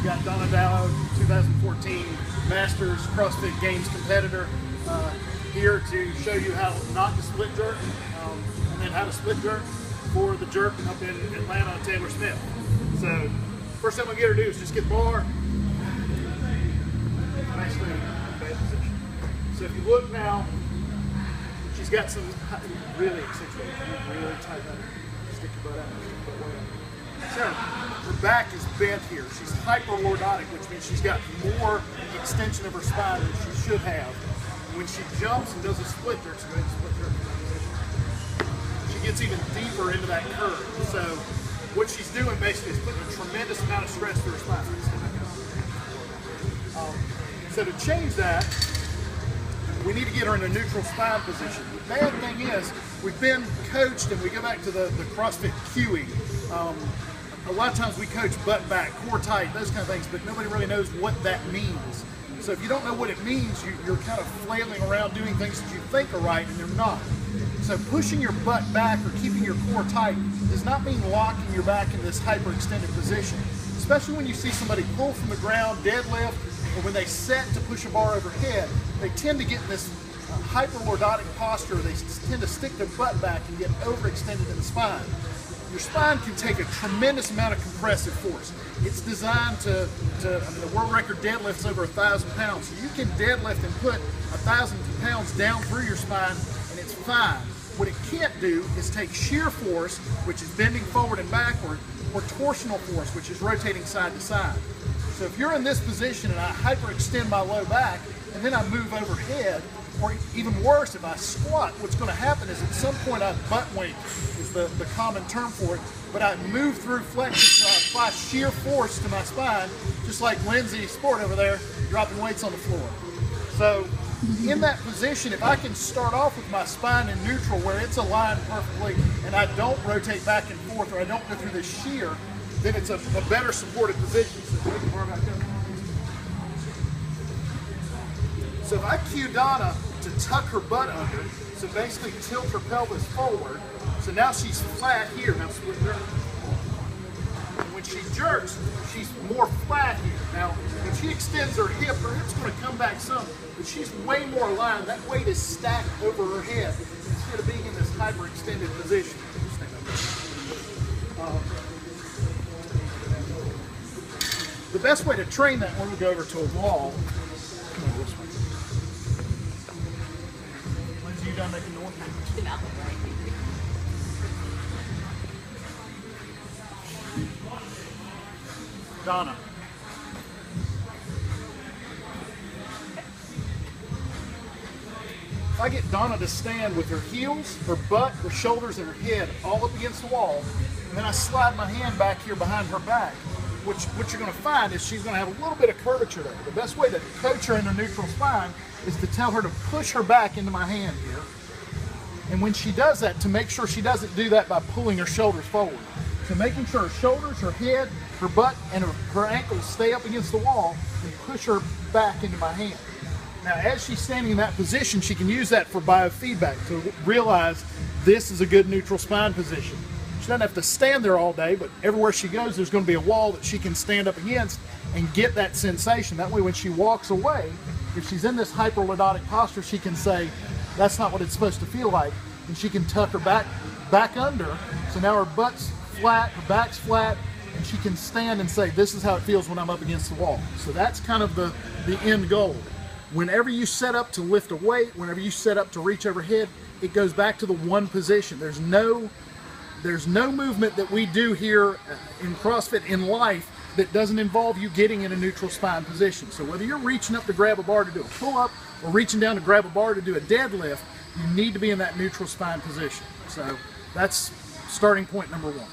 We've got Donna Dallow, 2014 Masters CrossFit Games competitor, here to show you how not to split jerk, and then how to split jerk for the jerk up in Atlanta on Taylor Smith. So first thing we get her to do is just get the bar, basically in bad position. So if you look now, she's got some really accentuated, really tight up. Stick your butt out, stick your butt way out. So her back is bent here. She's hyperlordotic, which means she's got more extension of her spine than she should have. When she jumps and does a split jerk, so go ahead and split jerk in that position, she gets even deeper into that curve. So what she's doing basically is putting a tremendous amount of stress through her spine. So to change that, we need to get her in a neutral spine position. The bad thing is, we've been coached, and we go back to the CrossFit cueing. A lot of times we coach butt back, core tight, those kind of things, but nobody really knows what that means. So if you don't know what it means, you're kind of flailing around doing things that you think are right and they're not. So pushing your butt back or keeping your core tight does not mean locking your back in this hyperextended position. Especially when you see somebody pull from the ground, deadlift, or when they set to push a bar overhead, they tend to get in this hyperlordotic posture. They tend to stick their butt back and get overextended in the spine. Your spine can take a tremendous amount of compressive force. It's designed to I mean, the world record deadlift is over 1,000 pounds. So you can deadlift and put 1,000 pounds down through your spine and it's fine. What it can't do is take shear force, which is bending forward and backward, or torsional force, which is rotating side to side. So if you're in this position and I hyperextend my low back and then I move overhead, or even worse, if I squat, what's going to happen is at some point I butt wink is the common term for it, but I move through flexion, so I apply shear force to my spine, just like Lindsay Sport over there, dropping weights on the floor. So in that position, if I can start off with my spine in neutral where it's aligned perfectly and I don't rotate back and forth or I don't go through this shear, then it's a better supported position. So if I cue Donna to tuck her butt under, so basically tilt her pelvis forward, so now she's flat here, now split jerk. And when she jerks, she's more flat here. Now, when she extends her hip's going to come back some, but she's way more aligned. That weight is stacked over her head instead of being in this hyperextended position. The best way to train that when we go over to a wall, come on this way. Lindsay, you done making noise? No. Donna. If I get Donna to stand with her heels, her butt, her shoulders, and her head all up against the wall, and then I slide my hand back here behind her back, what you're going to find is she's going to have a little bit of curvature there. The best way to coach her in a neutral spine is to tell her to push her back into my hand here. And when she does that, to make sure she doesn't do that by pulling her shoulders forward. So making sure her shoulders, her head, her butt, and her ankles stay up against the wall and push her back into my hand. Now, as she's standing in that position, she can use that for biofeedback to realize this is a good neutral spine position. She doesn't have to stand there all day, but everywhere she goes, there's going to be a wall that she can stand up against and get that sensation. That way, when she walks away, if she's in this hyperlordotic posture, she can say, that's not what it's supposed to feel like. And she can tuck her back under. So now her butt's flat, her back's flat, and she can stand and say, this is how it feels when I'm up against the wall. So that's kind of the end goal. Whenever you set up to lift a weight, whenever you set up to reach overhead, it goes back to the one position. There's no movement that we do here in CrossFit in life that doesn't involve you getting in a neutral spine position. So whether you're reaching up to grab a bar to do a pull-up or reaching down to grab a bar to do a deadlift, you need to be in that neutral spine position. So that's starting point number one.